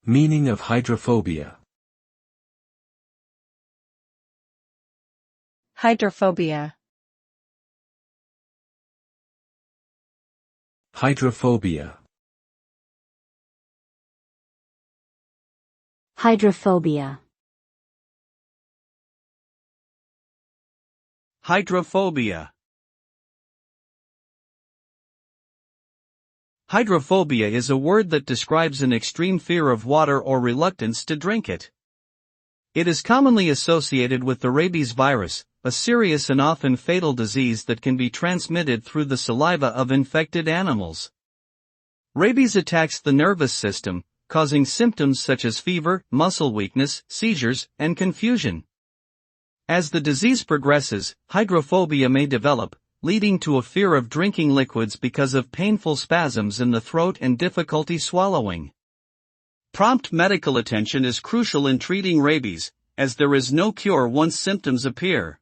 Meaning of hydrophobia. Hydrophobia. Hydrophobia. Hydrophobia. Hydrophobia. Hydrophobia is a word that describes an extreme fear of water or reluctance to drink it. It is commonly associated with the rabies virus, a serious and often fatal disease that can be transmitted through the saliva of infected animals. Rabies attacks the nervous system, causing symptoms such as fever, muscle weakness, seizures, and confusion. As the disease progresses, hydrophobia may develop, leading to a fear of drinking liquids because of painful spasms in the throat and difficulty swallowing. Prompt medical attention is crucial in treating rabies, as there is no cure once symptoms appear.